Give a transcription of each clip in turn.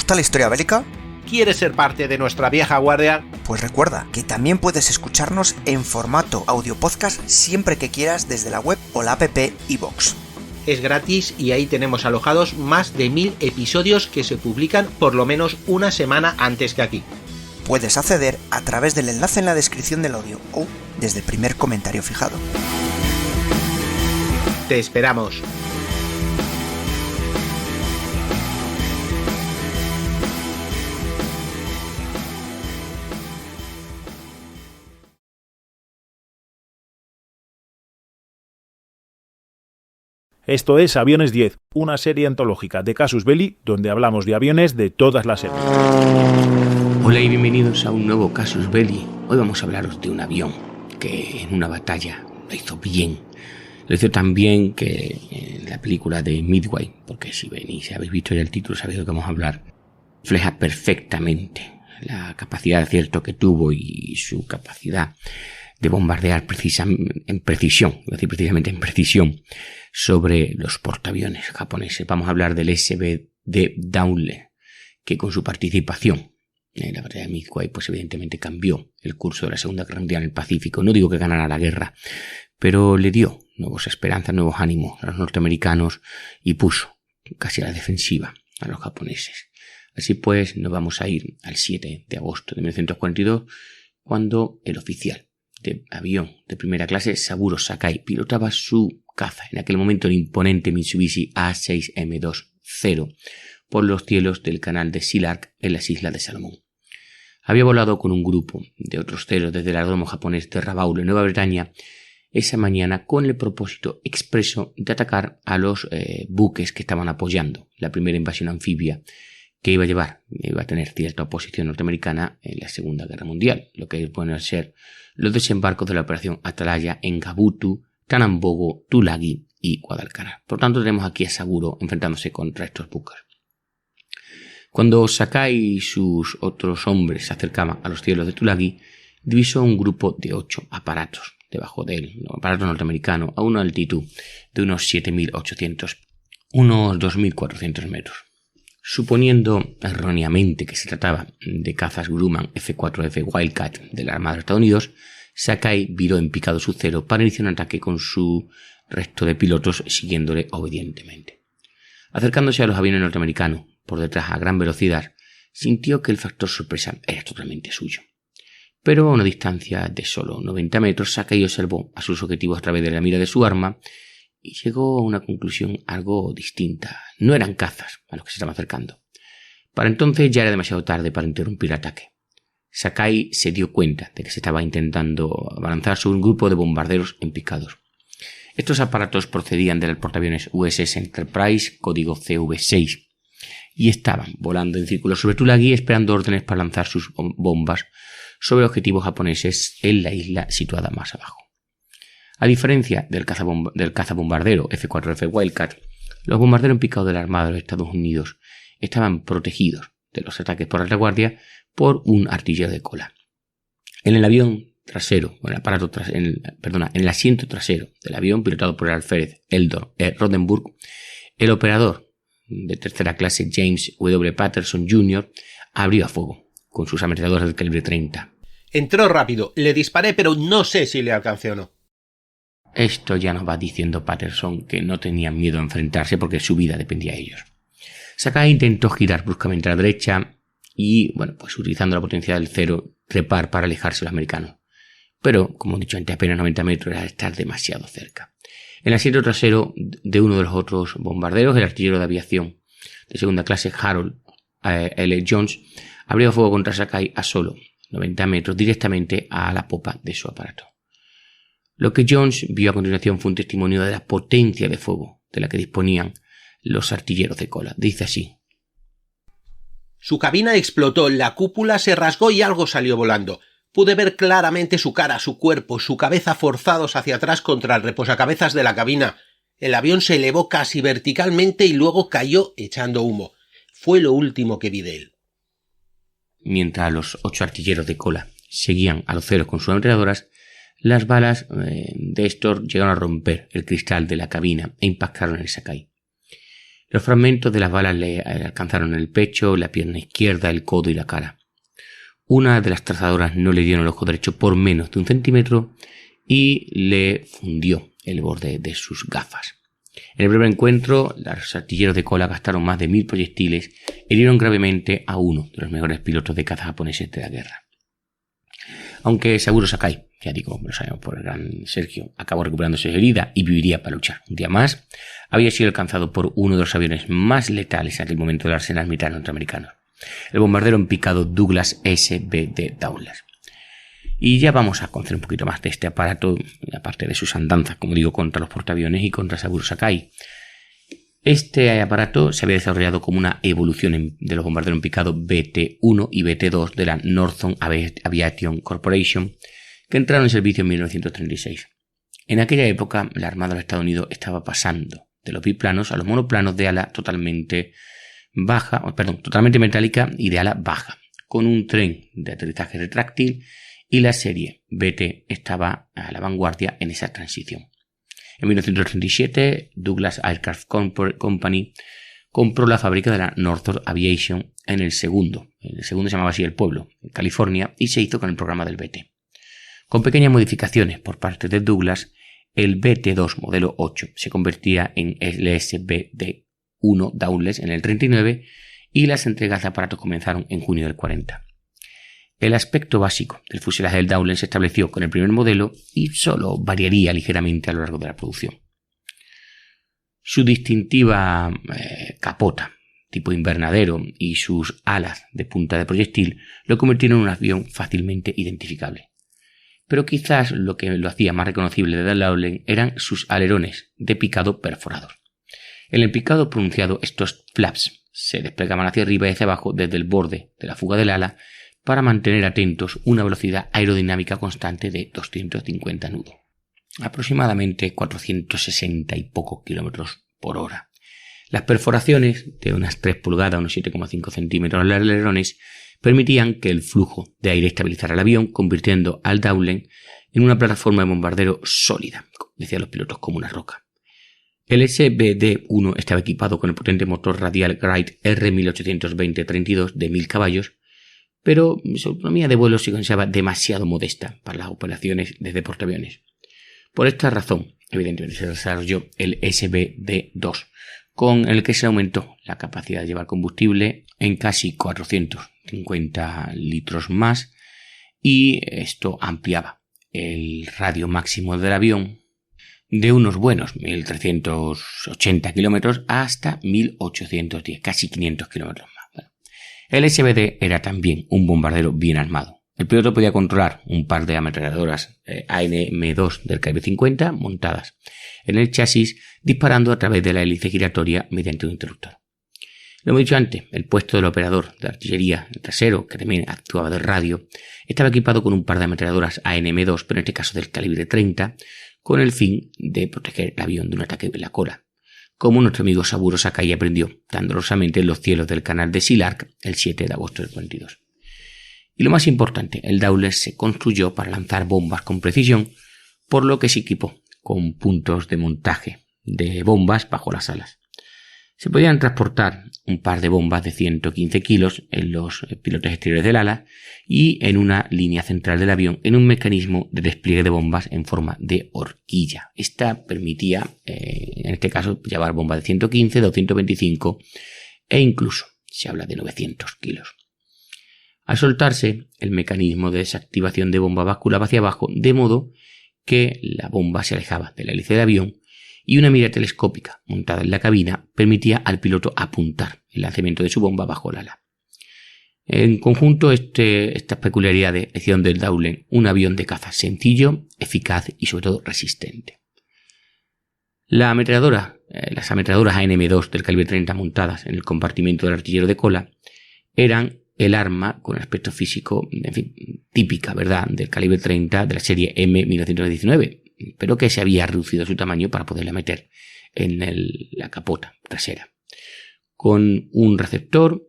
gusta la historia bélica? ¿Quieres ser parte de nuestra vieja guardia? Pues recuerda que también puedes escucharnos en formato audio podcast siempre que quieras desde la web o la app iVoox. Es gratis y ahí tenemos alojados más de 1000 episodios que se publican por lo menos una semana antes que aquí. Puedes acceder a través del enlace en la descripción del audio o desde el primer comentario fijado. Te esperamos. Esto es Aviones 10, una serie antológica de Casus Belli donde hablamos de aviones de todas las épocas. Hola y bienvenidos a un nuevo Casus Belli. Hoy vamos a hablaros de un avión que en una batalla lo hizo bien. Lo hizo tan bien que en la película de Midway, porque si venís, si habéis visto ya el título, sabéis de lo que vamos a hablar, refleja perfectamente la capacidad de acierto que tuvo y su capacidad de bombardear precisamente en precisión sobre los portaaviones japoneses. Vamos a hablar del SBD Dauntless, que con su participación en la batalla de Midway, pues evidentemente cambió el curso de la Segunda Guerra Mundial en el Pacífico. No digo que ganara la guerra, pero le dio nuevas esperanzas, nuevos ánimos a los norteamericanos y puso casi a la defensiva a los japoneses. Así pues, nos vamos a ir al 7 de agosto de 1942, cuando el oficial de avión de primera clase, Saburo Sakai, pilotaba su caza, en aquel momento el imponente Mitsubishi A6M20, por los cielos del canal de Sealark en las Islas de Salomón. Había volado con un grupo de otros ceros desde el aeródromo japonés de Rabaul, en Nueva Bretaña, esa mañana con el propósito expreso de atacar a los buques que estaban apoyando la primera invasión anfibia que iba a tener cierta oposición norteamericana en la Segunda Guerra Mundial, lo que pueden ser los desembarcos de la operación Atalaya en Gabutu, Tanambogo, Tulagi y Guadalcanal. Por tanto, tenemos aquí a Saburo enfrentándose contra estos buques. Cuando Sakai y sus otros hombres se acercaban a los cielos de Tulagi, divisó un grupo de 8 aparatos debajo de él, un aparato norteamericano a una altitud de unos 7.800, unos 2.400 metros. Suponiendo erróneamente que se trataba de cazas Grumman F-4F Wildcat de la Armada de Estados Unidos, Sakai viró en picado su cero para iniciar un ataque con su resto de pilotos siguiéndole obedientemente. Acercándose a los aviones norteamericanos por detrás a gran velocidad, sintió que el factor sorpresa era totalmente suyo. Pero a una distancia de solo 90 metros, Sakai observó a sus objetivos a través de la mira de su arma y llegó a una conclusión algo distinta. No eran cazas a los que se estaban acercando. Para entonces ya era demasiado tarde para interrumpir el ataque. Sakai se dio cuenta de que se estaba intentando abalanzar sobre un grupo de bombarderos en picados. Estos aparatos procedían del portaaviones USS Enterprise, código CV6, y estaban volando en círculo sobre Tulagi esperando órdenes para lanzar sus bombas sobre objetivos japoneses en la isla situada más abajo. A diferencia del cazabombardero F-4F Wildcat, los bombarderos en picado de la Armada de los Estados Unidos estaban protegidos de los ataques por retaguardia por un artillero de cola. En el avión trasero, en el asiento trasero del avión pilotado por el alférez Eldor Rodenburg, el operador de tercera clase James W. Patterson Jr. abrió a fuego con sus ametralladoras de calibre 30. Entró rápido, le disparé, pero no sé si le alcancé o no. Esto ya nos va diciendo Patterson que no tenían miedo a enfrentarse porque su vida dependía de ellos. Sakai intentó girar bruscamente a la derecha y, pues utilizando la potencia del cero, trepar para alejarse de los americanos. Pero, como he dicho antes, apenas 90 metros era estar demasiado cerca. En el asiento trasero de uno de los otros bombarderos, el artillero de aviación de segunda clase Harold L. Jones abrió fuego contra Sakai a solo 90 metros directamente a la popa de su aparato. Lo que Jones vio a continuación fue un testimonio de la potencia de fuego de la que disponían los artilleros de cola. Dice así: su cabina explotó, la cúpula se rasgó y algo salió volando. Pude ver claramente su cara, su cuerpo, su cabeza forzados hacia atrás contra el reposacabezas de la cabina. El avión se elevó casi verticalmente y luego cayó echando humo. Fue lo último que vi de él. Mientras los 8 artilleros de cola seguían a los ceros con sus ametralladoras, las balas de estos llegaron a romper el cristal de la cabina e impactaron en el Sakai. Los fragmentos de las balas le alcanzaron el pecho, la pierna izquierda, el codo y la cara. Una de las trazadoras no le dio en el ojo derecho por menos de 1 centímetro y le fundió el borde de sus gafas. En el primer encuentro, los artilleros de Kola gastaron más de 1000 proyectiles y hirieron gravemente a uno de los mejores pilotos de caza japoneses de la guerra. Aunque Saburo Sakai, ya digo, lo sabemos por el gran Sergio, acabó recuperándose de herida y viviría para luchar un día más, había sido alcanzado por uno de los aviones más letales en aquel momento del arsenal militar norteamericano, el bombardero en picado Douglas SBD Dowles. Y ya vamos a conocer un poquito más de este aparato, aparte de sus andanzas, como digo, contra los portaaviones y contra Saburo Sakai. Este aparato se había desarrollado como una evolución de los bombarderos en picado BT-1 y BT-2 de la Northern Aviation Corporation, que entraron en servicio en 1936. En aquella época, la Armada de los Estados Unidos estaba pasando de los biplanos a los monoplanos de ala totalmente metálica y de ala baja, con un tren de aterrizaje retráctil, y la serie BT estaba a la vanguardia en esa transición. En 1937, Douglas Aircraft Company compró la fábrica de la Northrop Aviation en el segundo se llamaba así el pueblo, en California, y se hizo con el programa del BT. Con pequeñas modificaciones por parte de Douglas, el BT-2 modelo 8 se convertía en el SBD-1 Dowles en el 39 y las entregas de aparatos comenzaron en junio del 40. El aspecto básico del fuselaje del Dowles se estableció con el primer modelo y solo variaría ligeramente a lo largo de la producción. Su distintiva capota tipo invernadero y sus alas de punta de proyectil lo convirtieron en un avión fácilmente identificable. Pero quizás lo que lo hacía más reconocible del Dowles eran sus alerones de picado perforados. En el picado pronunciado, estos flaps se desplegaban hacia arriba y hacia abajo desde el borde de la fuga del ala para mantener atentos una velocidad aerodinámica constante de 250 nudos, aproximadamente 460 y pocos kilómetros por hora. Las perforaciones de unas 3 pulgadas, unos 7,5 centímetros en los alerones, permitían que el flujo de aire estabilizara el avión, convirtiendo al Dowles en una plataforma de bombardero sólida, decían los pilotos, como una roca. El SBD-1 estaba equipado con el potente motor radial Wright R1820-32 de 1000 caballos, pero su autonomía de vuelo se consideraba demasiado modesta para las operaciones desde portaaviones. Por esta razón, evidentemente se desarrolló el SBD-2, con el que se aumentó la capacidad de llevar combustible en casi 450 litros más, y esto ampliaba el radio máximo del avión de unos buenos 1380 kilómetros hasta 1810, casi 500 kilómetros más. El SBD era también un bombardero bien armado. El piloto podía controlar un par de ametralladoras ANM2 del calibre 50 montadas en el chasis, disparando a través de la hélice giratoria mediante un interruptor. Lo hemos dicho antes, el puesto del operador de artillería trasero, que también actuaba de radio, estaba equipado con un par de ametralladoras ANM2, pero en este caso del calibre 30, con el fin de proteger el avión de un ataque de la cola, como nuestro amigo Saburo Sakai aprendió tan dolorosamente en los cielos del canal de Silark el 7 de agosto del 42. Y lo más importante, el Dowles se construyó para lanzar bombas con precisión, por lo que se equipó con puntos de montaje de bombas bajo las alas. Se podían transportar un par de bombas de 115 kilos en los pilotes exteriores del ala y en una línea central del avión en un mecanismo de despliegue de bombas en forma de horquilla. Esta permitía, en este caso, llevar bombas de 115, 225 e incluso se habla de 900 kilos. Al soltarse, el mecanismo de desactivación de bomba basculaba hacia abajo, de modo que la bomba se alejaba de la hélice del avión, y una mira telescópica montada en la cabina permitía al piloto apuntar el lanzamiento de su bomba bajo el ala. En conjunto, estas peculiaridades hicieron del Dowles un avión de caza sencillo, eficaz y sobre todo resistente. Las ametralladoras ANM2 del calibre 30 montadas en el compartimento del artillero de cola eran el arma con aspecto físico, en fin, típica, ¿verdad?, del calibre 30 de la serie M1919, pero que se había reducido su tamaño para poderla meter en la capota trasera. Con un receptor,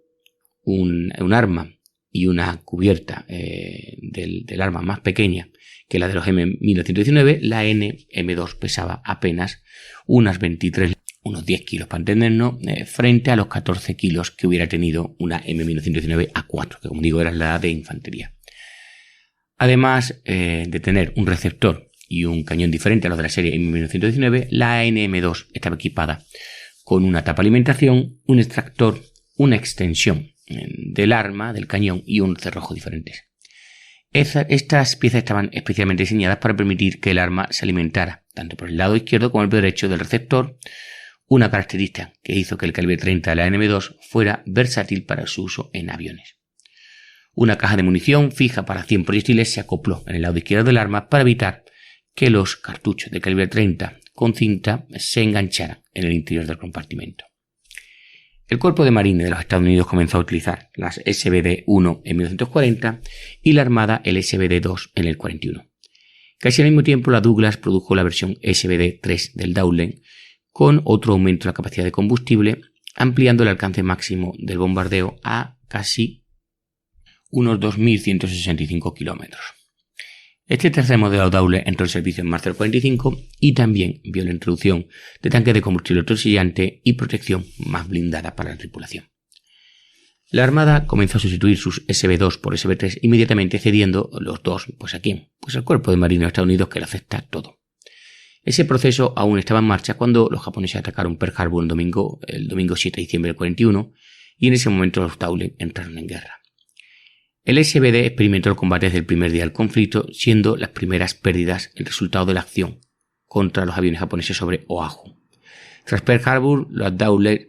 un arma y una cubierta del arma más pequeña que la de los M1919, la NM2 pesaba apenas unas 23 unos 10 kilos para entendernos, frente a los 14 kilos que hubiera tenido una M1919A4, que como digo era la de infantería. Además de tener un receptor y un cañón diferente a los de la serie M1919, la NM2 estaba equipada con una tapa de alimentación, un extractor, una extensión del arma, del cañón y un cerrojo diferentes. Estas piezas estaban especialmente diseñadas para permitir que el arma se alimentara tanto por el lado izquierdo como el derecho del receptor, una característica que hizo que el calibre 30 de la NM2 fuera versátil para su uso en aviones. Una caja de munición fija para 100 proyectiles se acopló en el lado izquierdo del arma para evitar que los cartuchos de calibre 30 con cinta se engancharan en el interior del compartimento. El Cuerpo de Marines de los Estados Unidos comenzó a utilizar las SBD-1 en 1940 y la Armada el SBD-2 en el 41. Casi al mismo tiempo la Douglas produjo la versión SBD-3 del Dowling con otro aumento de la capacidad de combustible, ampliando el alcance máximo del bombardeo a casi unos 2.165 kilómetros. Este tercer modelo Dowling entró en servicio en marzo del 45 y también vio la introducción de tanques de combustible trosillante y protección más blindada para la tripulación. La Armada comenzó a sustituir sus SB2 por SB3 inmediatamente cediendo los dos, ¿pues a quién? Pues al Cuerpo de Marines de Estados Unidos, que lo acepta todo. Ese proceso aún estaba en marcha cuando los japoneses atacaron Pearl Harbor el domingo 7 de diciembre del 41 y en ese momento los Dowling entraron en guerra. El SBD experimentó el combate desde el primer día del conflicto, siendo las primeras pérdidas el resultado de la acción contra los aviones japoneses sobre Oahu. Tras Pearl Harbor, los Dowling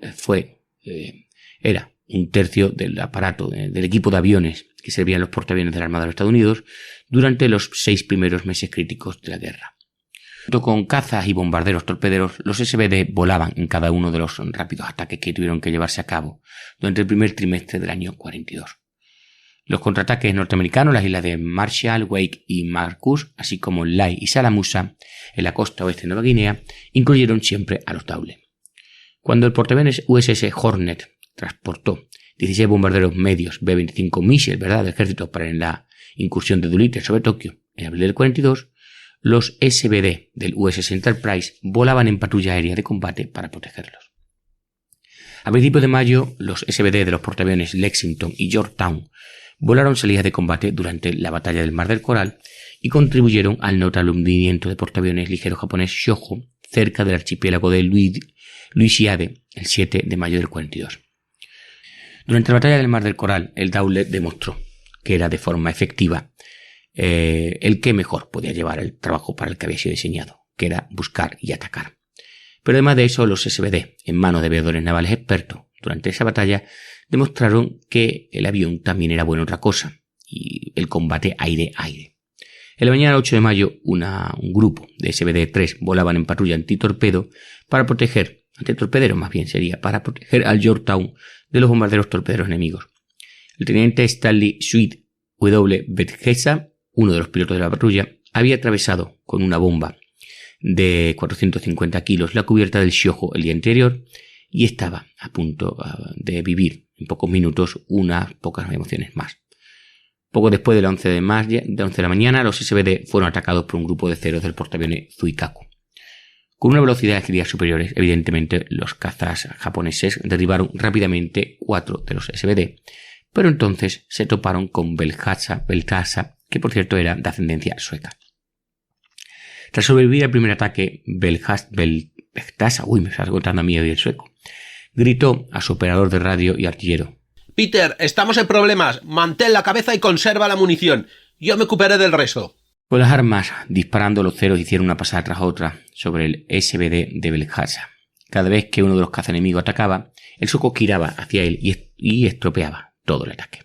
era un tercio del aparato, del equipo de aviones que servían los portaaviones de la Armada de los Estados Unidos durante los 6 primeros meses críticos de la guerra. Junto con cazas y bombarderos torpederos, los SBD volaban en cada uno de los rápidos ataques que tuvieron que llevarse a cabo durante el primer trimestre del año 42. Los contraataques norteamericanos en las islas de Marshall, Wake y Marcus, así como Lae y Salamusa, en la costa oeste de Nueva Guinea, incluyeron siempre a los Dowling. Cuando el portaaviones USS Hornet transportó 16 bombarderos medios B-25 Mitchell, del ejército para la incursión de Doolittle sobre Tokio en abril del 42, los SBD del USS Enterprise volaban en patrulla aérea de combate para protegerlos. A principios de mayo, los SBD de los portaaviones Lexington y Yorktown volaron salidas de combate durante la batalla del Mar del Coral y contribuyeron al notable hundimiento de portaaviones ligeros japonés Shōjo cerca del archipiélago de Louisiade el 7 de mayo del 42. Durante la batalla del Mar del Coral, el Dowling demostró que era de forma efectiva el que mejor podía llevar el trabajo para el que había sido diseñado, que era buscar y atacar. Pero además de eso, los SBD, en manos de aviadores navales expertos, durante esa batalla demostraron que el avión también era bueno otra cosa, y el combate aire-aire. En la mañana del 8 de mayo, un grupo de SBD-3 volaban en patrulla antitorpedo para proteger, antitorpedero más bien sería, para proteger al Yorktown de los bombarderos torpederos enemigos. El teniente Stanley Sweet W. Bethesda, uno de los pilotos de la patrulla, había atravesado con una bomba de 450 kilos la cubierta del Shōjo el día anterior y estaba a punto de vivir en pocos minutos unas pocas emociones más. Poco después de las 11 de la mañana, los SBD fueron atacados por un grupo de ceros del portaaviones Zuikaku. Con una velocidad de agilidad superiores, evidentemente los cazas japoneses derribaron rápidamente 4 de los SBD, pero entonces se toparon con Beltasa, que por cierto era de ascendencia sueca. Tras sobrevivir al primer ataque, Beltasa, me estás contando a mí hoy el sueco, gritó a su operador de radio y artillero: Peter, estamos en problemas, mantén la cabeza y conserva la munición, yo me ocuparé del resto. Con las armas disparando, los ceros hicieron una pasada tras otra sobre el SBD de Beltasa. Cada vez que uno de los cazaenemigos atacaba, el sueco giraba hacia él y estropeaba todo el ataque.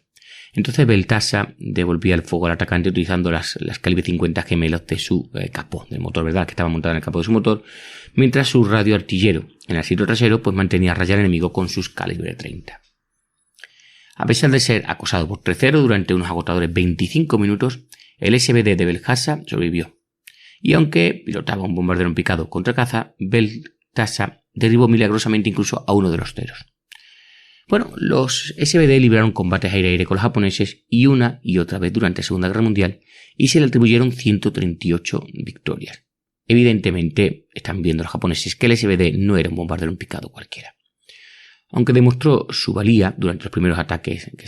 Entonces Beltasa devolvía el fuego al atacante utilizando las calibre 50 gemelos de su capó, del motor, que estaba montado en el capó de su motor, mientras su radioartillero en el asiento trasero pues mantenía a raya al enemigo con sus calibre 30. A pesar de ser acosado por 3-0 durante unos agotadores 25 minutos, el SBD de Beltasa sobrevivió. Y aunque pilotaba un bombardero en picado contra caza, Beltasa derribó milagrosamente incluso a uno de los ceros. Bueno, los SBD libraron combates aire-aire con los japoneses y una y otra vez durante la Segunda Guerra Mundial y se le atribuyeron 138 victorias. Evidentemente están viendo los japoneses que el SBD no era un bombardero en picado cualquiera. Aunque demostró su valía durante los primeros ataques que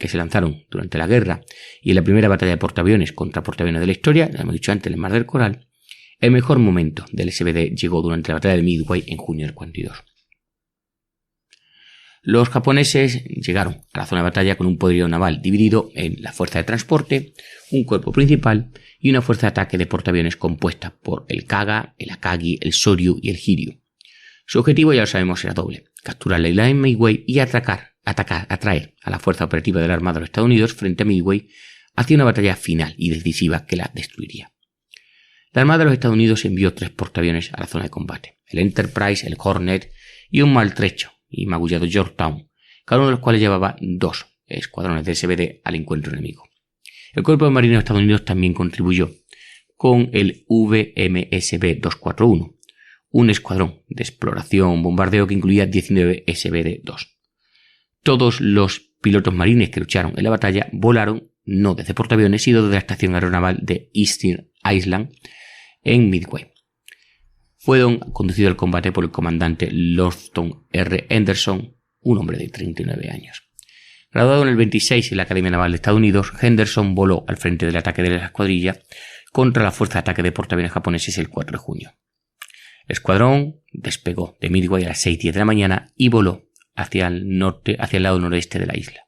se lanzaron durante la guerra y en la primera batalla de portaaviones contra portaaviones de la historia, ya hemos dicho antes, en el Mar del Coral, el mejor momento del SBD llegó durante la batalla de Midway en junio del 42. Los japoneses llegaron a la zona de batalla con un poderío naval dividido en la fuerza de transporte, un cuerpo principal y una fuerza de ataque de portaaviones compuesta por el Kaga, el Akagi, el Soryu y el Hiryu. Su objetivo, ya lo sabemos, era doble: capturar la isla de Midway y atraer a la fuerza operativa de la Armada de los Estados Unidos frente a Midway hacia una batalla final y decisiva que la destruiría. La Armada de los Estados Unidos envió 3 portaaviones a la zona de combate: el Enterprise, el Hornet y un maltrecho y magullado Yorktown, cada uno de los cuales llevaba 2 escuadrones de SBD al encuentro enemigo. El Cuerpo de Marines de Estados Unidos también contribuyó con el VMSB 241, un escuadrón de exploración bombardeo que incluía 19 SBD-2. Todos los pilotos marines que lucharon en la batalla volaron no desde portaaviones, sino desde la estación aeronaval de Easter Island en Midway. Fueron conducidos al combate por el comandante Lofton R. Henderson, un hombre de 39 años. Graduado en el 26 en la Academia Naval de Estados Unidos, Henderson voló al frente del ataque de la escuadrilla contra la fuerza de ataque de portaaviones japoneses el 4 de junio. El escuadrón despegó de Midway a las 6:10 de la mañana y voló hacia el lado noreste de la isla.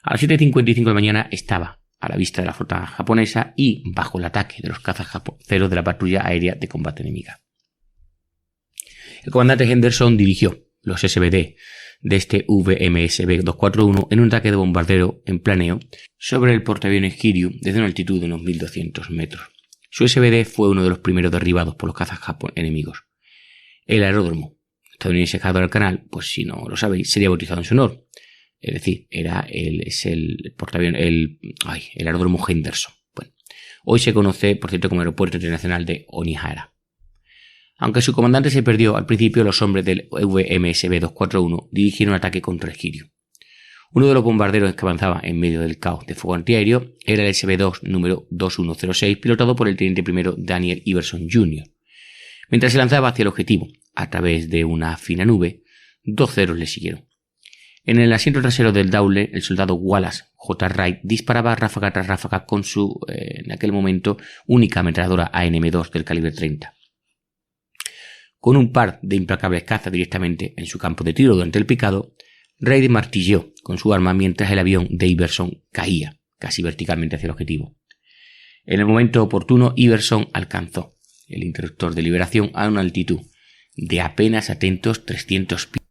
A las 7:55 de la mañana estaba a la vista de la flota japonesa y bajo el ataque de los cazas caceros de la patrulla aérea de combate enemiga. El comandante Henderson dirigió los SBD de este VMSB 241 en un ataque de bombardero en planeo sobre el portaaviones Hiryu desde una altitud de unos 1200 metros. Su SBD fue uno de los primeros derribados por los cazas enemigos. El aeródromo estadounidense Guadalcanal, pues si no lo sabéis, sería bautizado en su honor. Es decir, el aeródromo Henderson. Bueno, hoy se conoce, por cierto, como Aeropuerto Internacional de Onihara. Aunque su comandante se perdió al principio, los hombres del VMSB 241 dirigieron un ataque contra el Hiryu. Uno de los bombarderos que avanzaba en medio del caos de fuego antiaéreo era el SB-2 número 2106, pilotado por el teniente primero Daniel Iverson Jr. Mientras se lanzaba hacia el objetivo a través de una fina nube, 2 ceros le siguieron. En el asiento trasero del Dowle, el soldado Wallace J. Wright disparaba ráfaga tras ráfaga con su, en aquel momento, única ametralladora ANM-2 del calibre 30. Con un par de implacables cazas directamente en su campo de tiro durante el picado, Wright martilleó con su arma mientras el avión de Iverson caía casi verticalmente hacia el objetivo. En el momento oportuno, Iverson alcanzó el interruptor de liberación a una altitud de apenas atentos 300 pies.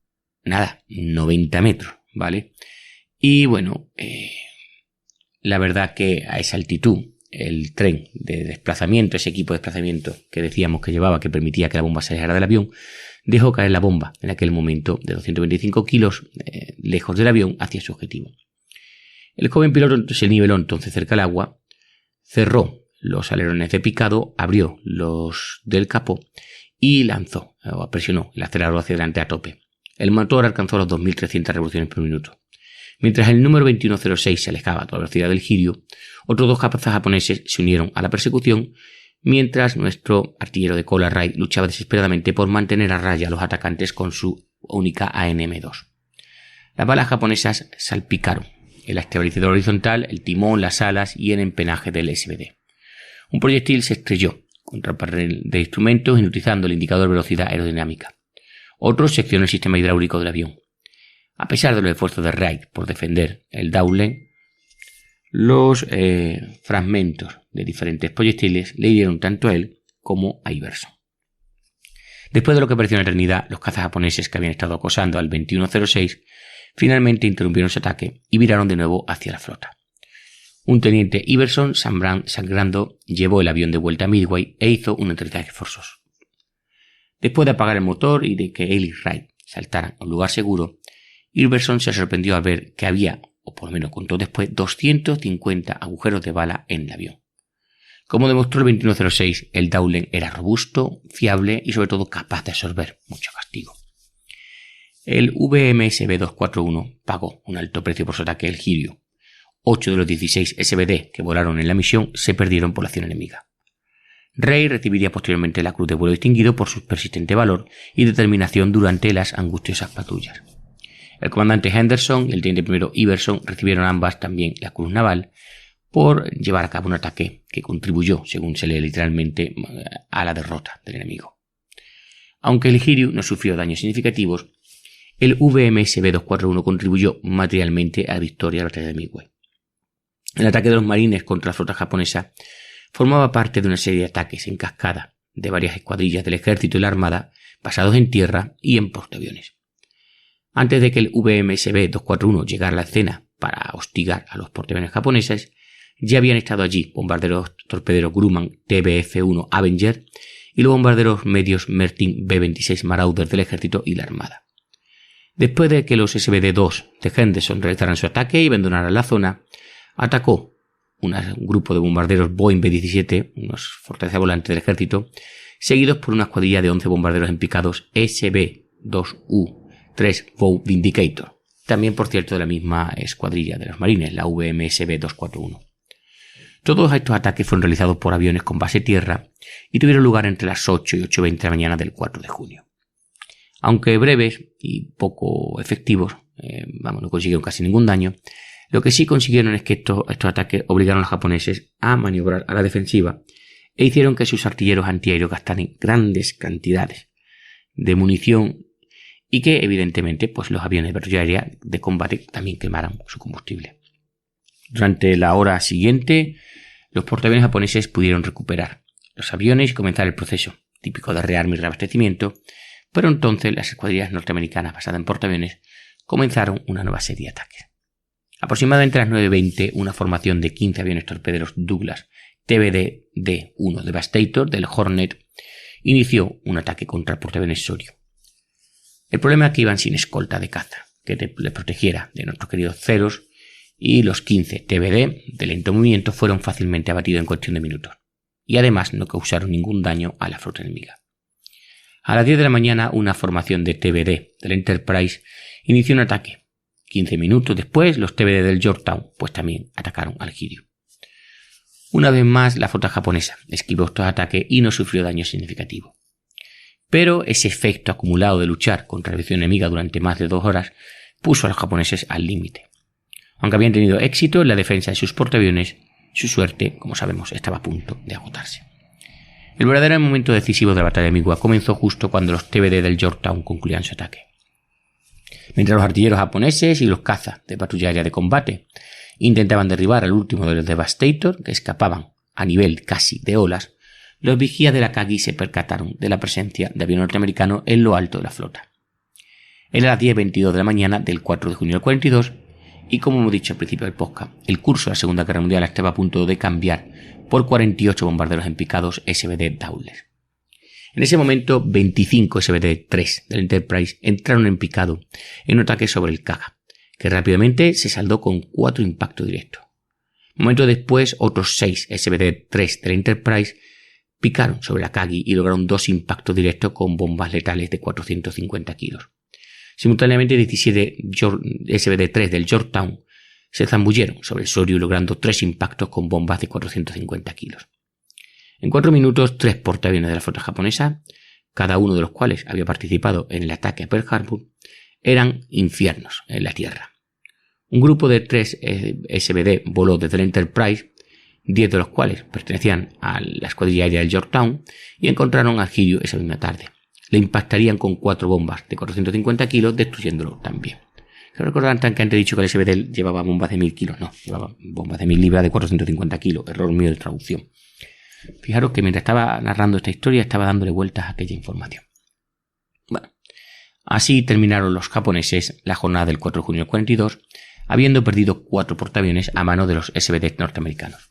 Nada, 90 metros, ¿vale? Y bueno, la verdad que a esa altitud, el tren de desplazamiento, ese equipo de desplazamiento que decíamos que llevaba, que permitía que la bomba se alejara del avión, dejó caer la bomba en aquel momento de 225 kilos lejos del avión hacia su objetivo. El joven piloto se niveló entonces cerca del agua, cerró los alerones de picado, abrió los del capó y lanzó o presionó el acelerador hacia adelante a tope. El motor alcanzó las 2.300 revoluciones por minuto. Mientras el número 2106 se alejaba a toda velocidad del Hiryu, otros 2 cazas japoneses se unieron a la persecución, mientras nuestro artillero de cola Wright luchaba desesperadamente por mantener a raya a los atacantes con su única ANM-2. Las balas japonesas salpicaron el estabilizador horizontal, el timón, las alas y el empenaje del SBD. Un proyectil se estrelló contra el panel de instrumentos, inutilizando el indicador de velocidad aerodinámica. Otro seccionó el sistema hidráulico del avión. A pesar de los esfuerzos de Wright por defender el Dowle, los fragmentos de diferentes proyectiles le hirieron tanto a él como a Iverson. Después de lo que pareció una eternidad, los cazas japoneses que habían estado acosando al 2106 finalmente interrumpieron su ataque y viraron de nuevo hacia la flota. Un teniente Iverson, sangrando, llevó el avión de vuelta a Midway e hizo un aterrizaje forzoso. Después de apagar el motor y de que él y Wright saltaran a un lugar seguro, Iverson se sorprendió al ver que había, o por lo menos contó después, 250 agujeros de bala en el avión. Como demostró el 2106, el Dowle era robusto, fiable y sobre todo capaz de absorber mucho castigo. El VMSB 241 pagó un alto precio por su ataque al Hiryu. 8 de los 16 SBD que volaron en la misión se perdieron por la acción enemiga. Rey recibiría posteriormente la Cruz de Vuelo Distinguido por su persistente valor y determinación durante las angustiosas patrullas. El comandante Henderson y el teniente primero Iverson recibieron ambas también la Cruz Naval por llevar a cabo un ataque que contribuyó, según se lee literalmente, a la derrota del enemigo. Aunque el Hiryu no sufrió daños significativos, el VMS B-241 contribuyó materialmente a la victoria de la batalla de Midway. El ataque de los marines contra la flota japonesa formaba parte de una serie de ataques en cascada de varias escuadrillas del ejército y la armada basados en tierra y en portaaviones. Antes de que el VMS B-241 llegara a la escena para hostigar a los portaaviones japoneses, ya habían estado allí bombarderos torpederos Grumman TBF-1 Avenger y los bombarderos medios Mertin B-26 Marauder del ejército y la armada. Después de que los SBD-2 de Henderson realizaran su ataque y abandonaran la zona, atacó un grupo de bombarderos Boeing B-17, unos fortalezas volantes del ejército, seguidos por una escuadrilla de 11 bombarderos en picados SB-2U-3 Bow Vindicator, también por cierto de la misma escuadrilla de los marines, la VMS B-241. Todos estos ataques fueron realizados por aviones con base tierra y tuvieron lugar entre las 8 y 8:20 de la mañana del 4 de junio. Aunque breves y poco efectivos, no consiguieron casi ningún daño, lo que sí consiguieron es que estos ataques obligaron a los japoneses a maniobrar a la defensiva e hicieron que sus artilleros antiaéreos gastaran grandes cantidades de munición y que evidentemente pues, los aviones de patrulla aérea de combate también quemaran su combustible. Durante la hora siguiente, los portaaviones japoneses pudieron recuperar los aviones y comenzar el proceso, típico de rearme y reabastecimiento, pero entonces las escuadrillas norteamericanas basadas en portaaviones comenzaron una nueva serie de ataques. Aproximadamente a las 9:20, una formación de 15 aviones torpederos Douglas TBD-1 Devastator del Hornet inició un ataque contra el portaaviones Soryu. El problema es que iban sin escolta de caza, que les protegiera de nuestros queridos ceros, y los 15 TBD de lento movimiento fueron fácilmente abatidos en cuestión de minutos, y además no causaron ningún daño a la flota enemiga. A las 10 de la mañana, una formación de TBD del Enterprise inició un ataque. 15 minutos después, los TBD del Yorktown pues también atacaron al Hiryu. Una vez más, la flota japonesa esquivó estos ataques y no sufrió daño significativo. Pero ese efecto acumulado de luchar contra la aviación enemiga durante más de 2 horas puso a los japoneses al límite. Aunque habían tenido éxito en la defensa de sus portaaviones, su suerte, como sabemos, estaba a punto de agotarse. El verdadero momento decisivo de la batalla de Midway comenzó justo cuando los TBD del Yorktown concluían su ataque. Mientras los artilleros japoneses y los cazas de patrulla aérea de combate intentaban derribar al último de los Devastator, que escapaban a nivel casi de olas, los vigías de la Akagi se percataron de la presencia de aviones norteamericanos en lo alto de la flota. Era las 10:22 de la mañana del 4 de junio del 42 y, como hemos dicho al principio del podcast, el curso de la Segunda Guerra Mundial estaba a punto de cambiar por 48 bombarderos en picados SBD Dowler. En ese momento, 25 SBD-3 del Enterprise entraron en picado en un ataque sobre el Kaga, que rápidamente se saldó con 4 impactos directos. Un momento después, otros 6 SBD-3 del Enterprise picaron sobre la Akagi y lograron 2 impactos directos con bombas letales de 450 kilos. Simultáneamente, 17 SBD-3 del Yorktown se zambulleron sobre el Soryu logrando 3 impactos con bombas de 450 kilos. En 4 minutos, 3 portaaviones de la flota japonesa, cada uno de los cuales había participado en el ataque a Pearl Harbor, eran infiernos en la tierra. Un grupo de 3 SBD voló desde el Enterprise, 10 de los cuales pertenecían a la escuadrilla aérea del Yorktown, y encontraron al Hiryu esa misma tarde. Le impactarían con 4 bombas de 450 kilos, destruyéndolo también. ¿Se recordarán que antes he dicho que el SBD llevaba bombas de 1000 kilos? No, llevaba bombas de 1000 libras de 450 kilos. Error mío de traducción. Fijaros que mientras estaba narrando esta historia estaba dándole vueltas a aquella información. Bueno, así terminaron los japoneses la jornada del 4 de junio del 42, habiendo perdido 4 portaaviones a mano de los SBD norteamericanos.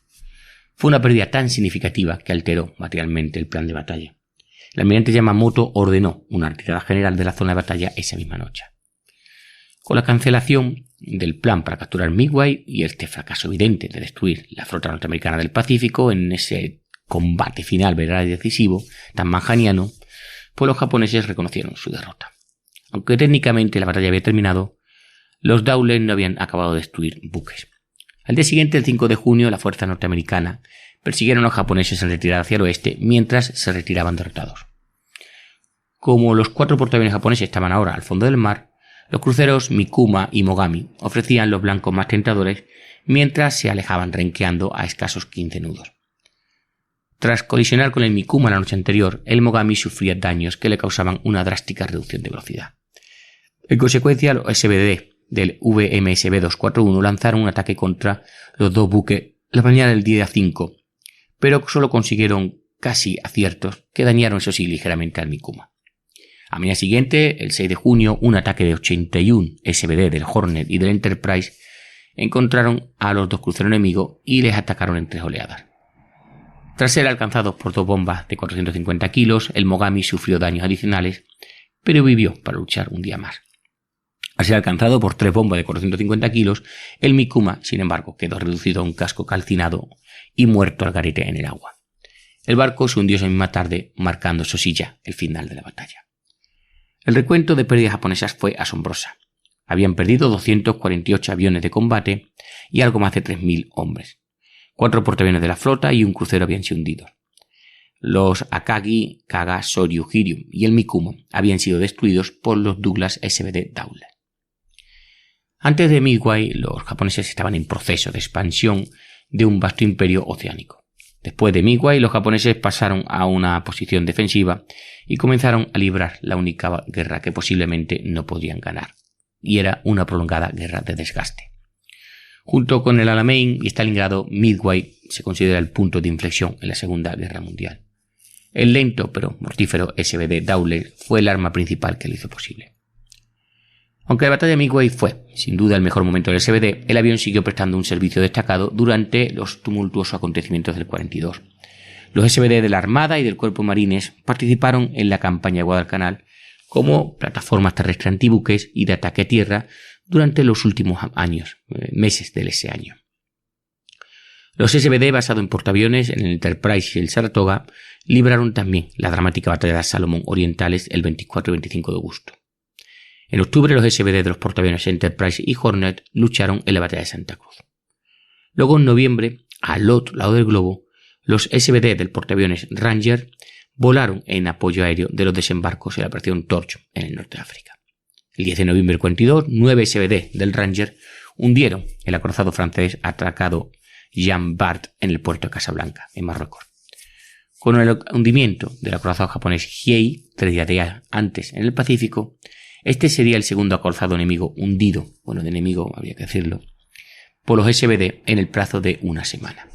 Fue una pérdida tan significativa que alteró materialmente el plan de batalla. El almirante Yamamoto ordenó una retirada general de la zona de batalla esa misma noche. Con la cancelación del plan para capturar Midway y este fracaso evidente de destruir la flota norteamericana del Pacífico en ese combate final verdadero y decisivo, tan manhaniano, pues los japoneses reconocieron su derrota. Aunque técnicamente la batalla había terminado, los Dowler no habían acabado de destruir buques. Al día siguiente, el 5 de junio, la fuerza norteamericana persiguieron a los japoneses en retirada hacia el oeste mientras se retiraban derrotados. Como los 4 portaaviones japoneses estaban ahora al fondo del mar, los cruceros Mikuma y Mogami ofrecían los blancos más tentadores mientras se alejaban renqueando a escasos 15 nudos. Tras colisionar con el Mikuma la noche anterior, el Mogami sufría daños que le causaban una drástica reducción de velocidad. En consecuencia, los SBD del VMSB 241 lanzaron un ataque contra los 2 buques la mañana del día 5, pero solo consiguieron casi aciertos que dañaron, eso sí, ligeramente al Mikuma. A mañana siguiente, el 6 de junio, un ataque de 81 SBD del Hornet y del Enterprise encontraron a los 2 cruceros enemigos y les atacaron en 3 oleadas. Tras ser alcanzados por 2 bombas de 450 kilos, el Mogami sufrió daños adicionales, pero vivió para luchar un día más. Al ser alcanzado por 3 bombas de 450 kilos, el Mikuma, sin embargo, quedó reducido a un casco calcinado y muerto al garete en el agua. El barco se hundió esa misma tarde, marcando, eso sí, ya el final de la batalla. El recuento de pérdidas japonesas fue asombrosa. Habían perdido 248 aviones de combate y algo más de 3.000 hombres. 4 portaaviones de la flota y un crucero habían sido hundidos. Los Akagi, Kaga, Soryu, Hiryu y el Mikuma habían sido destruidos por los Douglas SBD Dowler. Antes de Midway, los japoneses estaban en proceso de expansión de un vasto imperio oceánico. Después de Midway, los japoneses pasaron a una posición defensiva y comenzaron a librar la única guerra que posiblemente no podrían ganar, y era una prolongada guerra de desgaste. Junto con el Alamein y Stalingrado, Midway se considera el punto de inflexión en la Segunda Guerra Mundial. El lento pero mortífero SBD Dowler fue el arma principal que lo hizo posible. Aunque la batalla de Midway fue, sin duda, el mejor momento del SBD, el avión siguió prestando un servicio destacado durante los tumultuosos acontecimientos del 42. Los SBD de la Armada y del Cuerpo Marines participaron en la campaña de Guadalcanal como plataformas terrestres antibuques y de ataque a tierra durante los últimos meses de ese año. Los SBD basados en portaaviones en el Enterprise y el Saratoga libraron también la dramática batalla de Salomón Orientales el 24 y 25 de agosto. En octubre, los SBD de los portaaviones Enterprise y Hornet lucharon en la batalla de Santa Cruz. Luego, en noviembre, al otro lado del globo, los SBD del portaaviones Ranger volaron en apoyo aéreo de los desembarcos en la operación Torch en el norte de África. El 10 de noviembre del 42, 9 SBD del Ranger hundieron el acorazado francés atracado Jean Bart en el puerto de Casablanca, en Marruecos. Con el hundimiento del acorazado japonés Hiei, 3 días antes en el Pacífico, este sería el segundo acorazado enemigo hundido, de enemigo habría que decirlo, por los SBD en el plazo de una semana.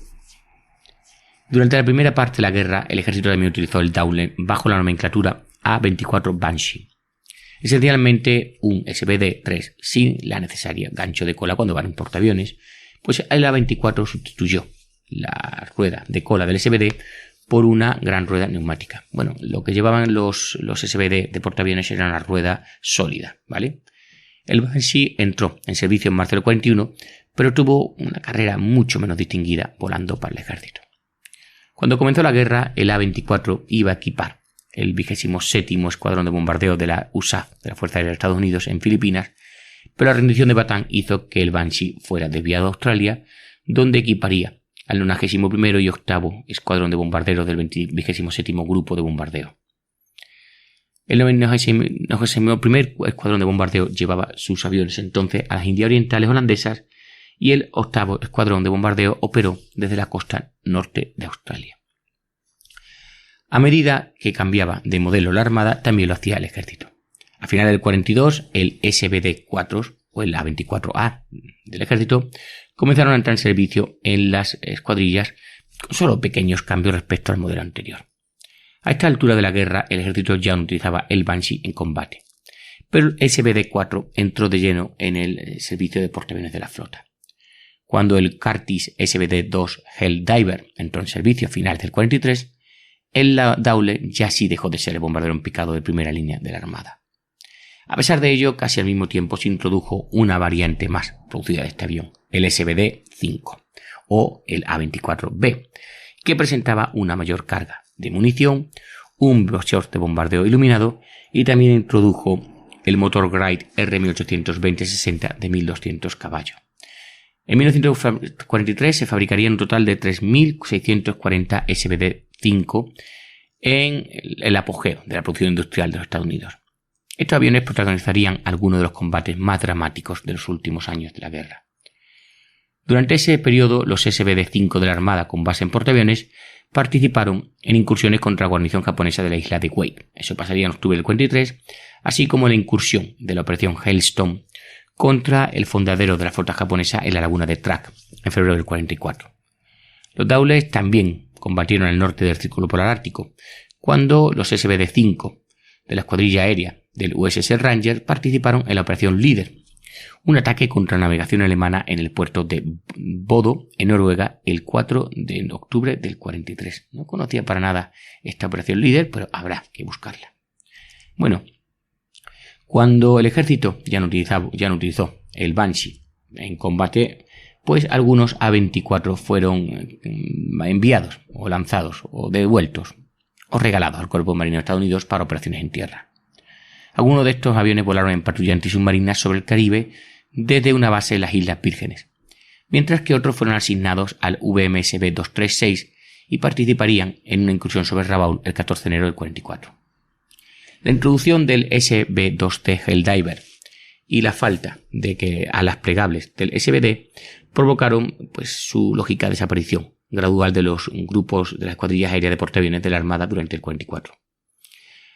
Durante la primera parte de la guerra, el ejército también utilizó el Dowler bajo la nomenclatura A-24 Banshee. Esencialmente un SBD-3 sin la necesaria gancho de cola cuando van en portaaviones, pues el A-24 sustituyó la rueda de cola del SBD por una gran rueda neumática. Lo que llevaban los SBD de portaaviones era una rueda sólida, ¿vale? El Banshee entró en servicio en marzo del 41, pero tuvo una carrera mucho menos distinguida volando para el ejército. Cuando comenzó la guerra, el A-24 iba a equipar el 27º Escuadrón de Bombardeo de la USAF, de la Fuerza Aérea de Estados Unidos, en Filipinas, pero la rendición de Bataan hizo que el Banshee fuera desviado a Australia, donde equiparía al 91º y 8º Escuadrón de Bombarderos del 27º Grupo de Bombardeo. El 91º Escuadrón de Bombardeo llevaba sus aviones entonces a las Indias Orientales holandesas y el 8º Escuadrón de Bombardeo operó desde la costa norte de Australia. A medida que cambiaba de modelo la Armada, también lo hacía el ejército. A finales del 42, el SBD-4 o el A-24A del ejército comenzaron a entrar en servicio en las escuadrillas con solo pequeños cambios respecto al modelo anterior. A esta altura de la guerra, el ejército ya no utilizaba el Banshee en combate, pero el SBD-4 entró de lleno en el servicio de portaaviones de la flota. Cuando el Curtiss SBD-2 Helldiver entró en servicio a finales del 43, el Dowler ya sí dejó de ser el bombardero en picado de primera línea de la Armada. A pesar de ello, casi al mismo tiempo se introdujo una variante más producida de este avión, el SBD-5 o el A-24B, que presentaba una mayor carga de munición, un brocheur de bombardeo iluminado y también introdujo el motor Wright R1820-60 de 1200 caballos. En 1943 se fabricarían un total de 3.640 SBD-5 en el apogeo de la producción industrial de los Estados Unidos. Estos aviones protagonizarían algunos de los combates más dramáticos de los últimos años de la guerra. Durante ese periodo, los SBD-5 de la Armada con base en portaaviones participaron en incursiones contra la guarnición japonesa de la isla de Wake. Eso pasaría en octubre del 43, así como la incursión de la operación Hailstorm contra el fondadero de la flota japonesa en la laguna de Truk en febrero del 44. Los Dawles también combatieron al norte del Círculo Polar Ártico, cuando los SBD-5 de la escuadrilla aérea del USS Ranger participaron en la operación Líder, un ataque contra la navegación alemana en el puerto de Bodo, en Noruega, el 4 de octubre del 43. No conocía para nada esta operación Líder, pero habrá que buscarla. Bueno, cuando el ejército ya no utilizó el Banshee en combate, pues algunos A-24 fueron enviados o lanzados o devueltos o regalados al Cuerpo Marino de Estados Unidos para operaciones en tierra. Algunos de estos aviones volaron en patrullas antisubmarinas sobre el Caribe desde una base en las Islas Vírgenes, mientras que otros fueron asignados al VMSB-236 y participarían en una incursión sobre Rabaul el 14 de enero del 44. La introducción del SB-2T Helldiver y la falta de alas plegables del SBD provocaron su lógica desaparición gradual de los grupos de las escuadrillas aéreas de portaaviones de la Armada durante el 44.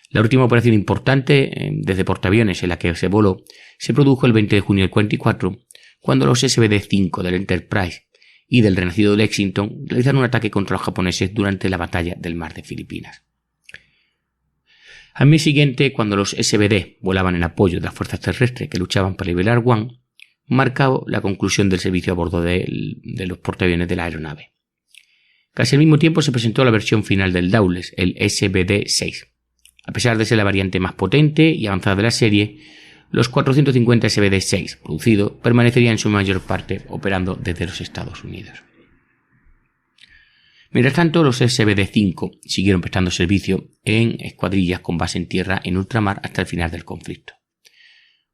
La última operación importante desde portaaviones en la que se voló se produjo el 20 de junio del 44, cuando los SBD-5 del Enterprise y del renacido Lexington realizaron un ataque contra los japoneses durante la batalla del Mar de Filipinas. Al mes siguiente, cuando los SBD volaban en apoyo de las fuerzas terrestres que luchaban para liberar Guam, marcó la conclusión del servicio a bordo de los portaaviones de la aeronave. Casi al mismo tiempo se presentó la versión final del Dawles, el SBD-6. A pesar de ser la variante más potente y avanzada de la serie, los 450 SBD-6 producidos permanecerían en su mayor parte operando desde los Estados Unidos. Mientras tanto, los SBD-5 siguieron prestando servicio en escuadrillas con base en tierra en ultramar hasta el final del conflicto.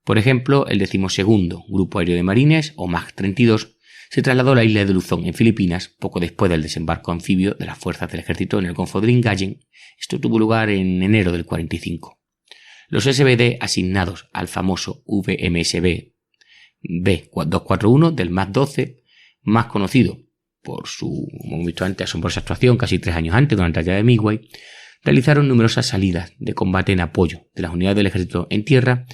Por ejemplo, el 12º Grupo Aéreo de Marines, o MAG-32, se trasladó a la isla de Luzón, en Filipinas, poco después del desembarco anfibio de las fuerzas del ejército en el Golfo de Lingayen. Esto tuvo lugar en enero del 45. Los SBD asignados al famoso VMSB B-241 del MAG-12, más conocido por su, como hemos visto antes, asombrosa actuación casi 3 años antes durante la batalla de Midway, realizaron numerosas salidas de combate en apoyo de las unidades del ejército en tierra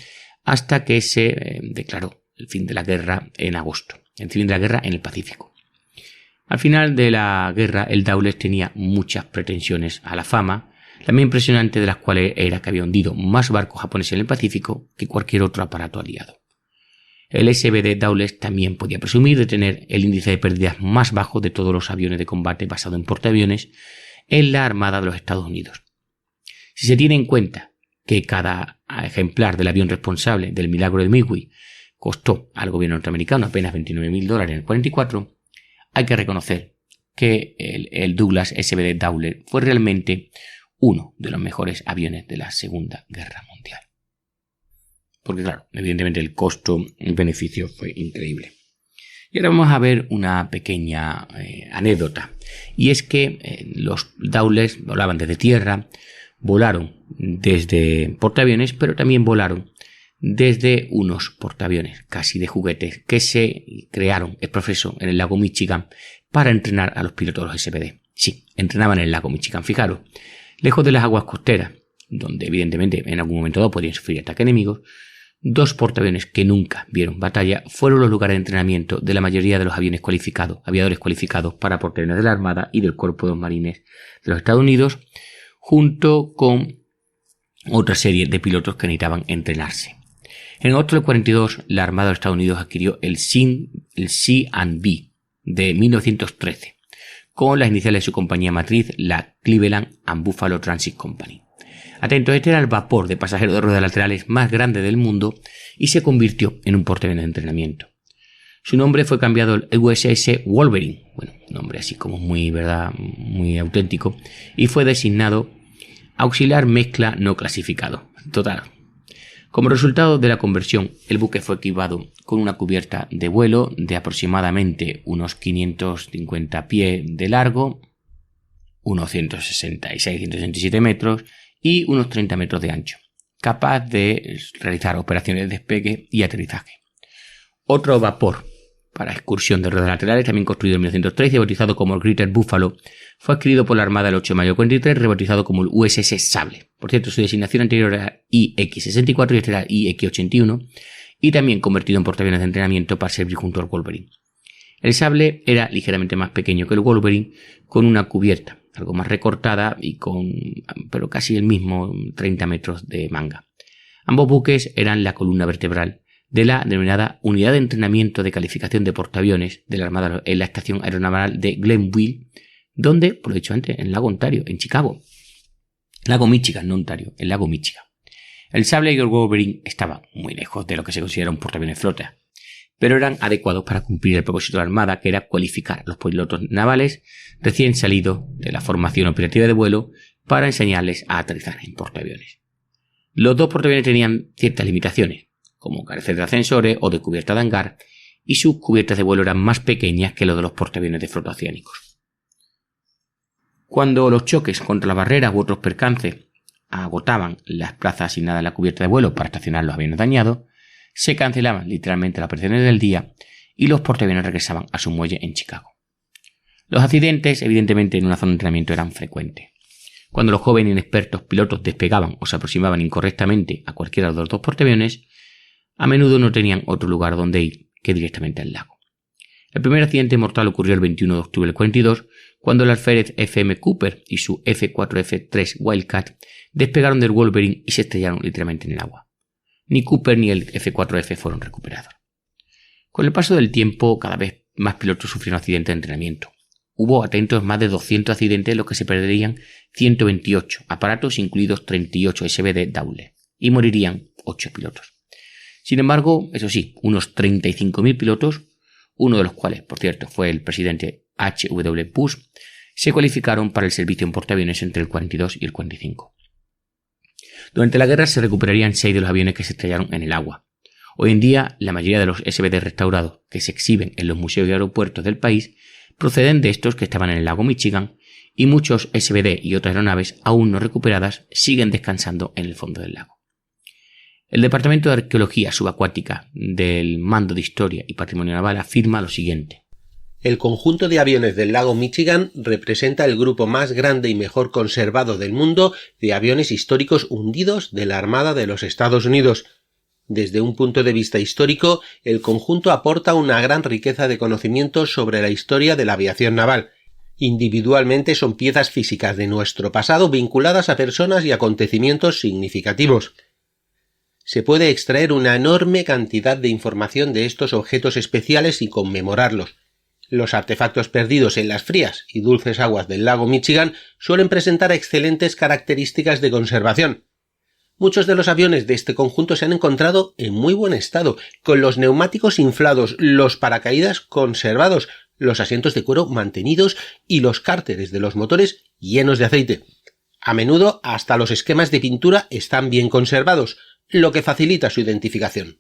hasta que se declaró el fin de la guerra en agosto, el fin de la guerra en el Pacífico. Al final de la guerra, el Dawles tenía muchas pretensiones a la fama, la más impresionante de las cuales era que había hundido más barcos japoneses en el Pacífico que cualquier otro aparato aliado. El SBD Dawles también podía presumir de tener el índice de pérdidas más bajo de todos los aviones de combate basado en portaaviones en la Armada de los Estados Unidos. Si se tiene en cuenta que cada ejemplar del avión responsable del milagro de Midway costó al gobierno norteamericano apenas $29.000 en el 44, hay que reconocer que el Douglas SBD Dawles fue realmente uno de los mejores aviones de la Segunda Guerra Mundial. Porque claro, evidentemente el costo-beneficio fue increíble. Y ahora vamos a ver una pequeña anécdota. Y es que los Dawles volaban desde tierra, volaron desde portaaviones, pero también volaron desde unos portaaviones casi de juguetes que se crearon el profesor en el lago Michigan para entrenar a los pilotos de los SBD. Sí, entrenaban en el lago Michigan, fijaros, lejos de las aguas costeras, donde evidentemente en algún momento dado podían sufrir ataques enemigos. 2 portaaviones que nunca vieron batalla fueron los lugares de entrenamiento de la mayoría de los aviadores cualificados para portaaviones de la Armada y del Cuerpo de Marines de los Estados Unidos, junto con otra serie de pilotos que necesitaban entrenarse. En agosto del 42, la Armada de los Estados Unidos adquirió el C&B de 1913, con las iniciales de su compañía matriz, la Cleveland and Buffalo Transit Company. Atentos, este era el vapor de pasajeros de ruedas laterales más grande del mundo y se convirtió en un portaaviones de entrenamiento. Su nombre fue cambiado al USS Wolverine, nombre así como muy auténtico, y fue designado auxiliar mezcla no clasificado. Total, Como resultado de la conversión, el buque fue equipado con una cubierta de vuelo de aproximadamente unos 550 pies de largo, unos 166-167 metros y unos 30 metros de ancho, capaz de realizar operaciones de despegue y aterrizaje. Otro vapor para excursión de ruedas laterales, también construido en 1913 y bautizado como el Greater Buffalo, fue adquirido por la Armada el 8 de mayo de 43, rebautizado como el USS Sable. Por cierto, su designación anterior era IX-64 y este era IX-81, y también convertido en portaaviones de entrenamiento para servir junto al Wolverine. El Sable era ligeramente más pequeño que el Wolverine, con una cubierta algo más recortada pero casi el mismo 30 metros de manga. Ambos buques eran la columna vertebral de la denominada Unidad de Entrenamiento de Calificación de Portaaviones de la Armada en la Estación Aeronaval de Glenville, donde, por lo dicho antes, en el lago Ontario, en Chicago. Lago Michigan, no Ontario, el lago Michigan. El Sable y el Wolverine estaban muy lejos de lo que se considera un portaaviones flota, pero eran adecuados para cumplir el propósito de la Armada, que era cualificar a los pilotos navales recién salidos de la formación operativa de vuelo para enseñarles a aterrizar en portaaviones. Los dos portaaviones tenían ciertas limitaciones, como carecer de ascensores o de cubierta de hangar, y sus cubiertas de vuelo eran más pequeñas que los de los portaaviones de flota oceánicos. Cuando los choques contra las barreras u otros percances agotaban las plazas asignadas a la cubierta de vuelo para estacionar los aviones dañados, se cancelaban literalmente las operaciones del día y los portaaviones regresaban a su muelle en Chicago. Los accidentes, evidentemente, en una zona de entrenamiento eran frecuentes. Cuando los jóvenes e inexpertos pilotos despegaban o se aproximaban incorrectamente a cualquiera de los dos portaaviones, a menudo no tenían otro lugar donde ir que directamente al lago. El primer accidente mortal ocurrió el 21 de octubre del 42, cuando el alférez F.M. Cooper y su F-4F-3 Wildcat despegaron del Wolverine y se estrellaron literalmente en el agua. Ni Cooper ni el F-4F fueron recuperados. Con el paso del tiempo, cada vez más pilotos sufrieron accidentes de entrenamiento. Hubo atentos más de 200 accidentes en los que se perderían 128 aparatos, incluidos 38 SBD Dowler, y morirían 8 pilotos. Sin embargo, eso sí, unos 35.000 pilotos, uno de los cuales, por cierto, fue el presidente H.W. Bush, se cualificaron para el servicio en portaaviones entre el 42 y el 45. Durante la guerra se recuperarían 6 de los aviones que se estrellaron en el agua. Hoy en día, la mayoría de los SBD restaurados que se exhiben en los museos y aeropuertos del país proceden de estos que estaban en el lago Michigan, y muchos SBD y otras aeronaves aún no recuperadas siguen descansando en el fondo del lago. El Departamento de Arqueología Subacuática del Mando de Historia y Patrimonio Naval afirma lo siguiente. El conjunto de aviones del lago Michigan representa el grupo más grande y mejor conservado del mundo de aviones históricos hundidos de la Armada de los Estados Unidos. Desde un punto de vista histórico, el conjunto aporta una gran riqueza de conocimientos sobre la historia de la aviación naval. Individualmente son piezas físicas de nuestro pasado vinculadas a personas y acontecimientos significativos. Se puede extraer una enorme cantidad de información de estos objetos especiales y conmemorarlos. Los artefactos perdidos en las frías y dulces aguas del lago Michigan suelen presentar excelentes características de conservación. Muchos de los aviones de este conjunto se han encontrado en muy buen estado, con los neumáticos inflados, los paracaídas conservados, los asientos de cuero mantenidos y los cárteres de los motores llenos de aceite. A menudo hasta los esquemas de pintura están bien conservados, lo que facilita su identificación.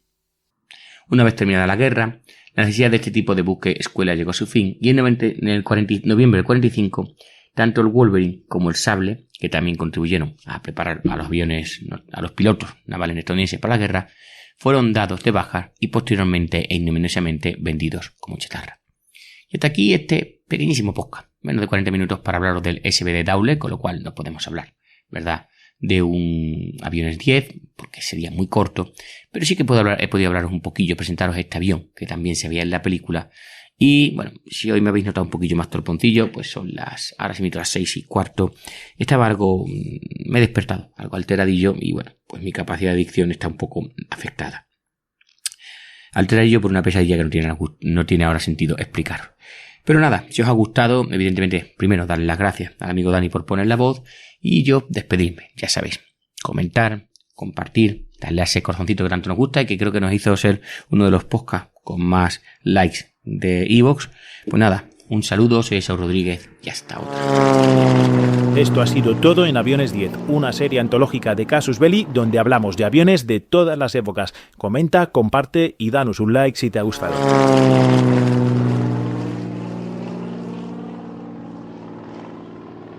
Una vez terminada la guerra, la necesidad de este tipo de buque escuela llegó a su fin y en noviembre del 45, tanto el Wolverine como el Sable, que también contribuyeron a preparar a los pilotos navales estadounidenses para la guerra, fueron dados de baja y posteriormente e ignominiosamente vendidos como chatarra. Y hasta aquí este pequeñísimo podcast, menos de 40 minutos para hablaros del SBD Dowler, con lo cual no podemos hablar, ¿verdad?, de un aviones 10, porque sería muy corto, pero sí que he podido hablaros un poquillo, presentaros este avión, que también se veía en la película, y bueno, si hoy me habéis notado un poquillo más torponcillo, pues son ahora se me las 6:15, estaba me he despertado, algo alteradillo, y bueno, pues mi capacidad de dicción está un poco afectada. Alteradillo por una pesadilla que no tiene ahora sentido explicar. Pero nada, si os ha gustado, evidentemente, primero darle las gracias al amigo Dani por poner la voz y yo despedirme, ya sabéis, comentar, compartir, darle a ese corazoncito que tanto nos gusta y que creo que nos hizo ser uno de los podcasts con más likes de iVoox. Pues nada, un saludo, soy Esau Rodríguez y hasta otra. Esto ha sido todo en Aviones 10, una serie antológica de Casus Belli donde hablamos de aviones de todas las épocas. Comenta, comparte y danos un like si te ha gustado.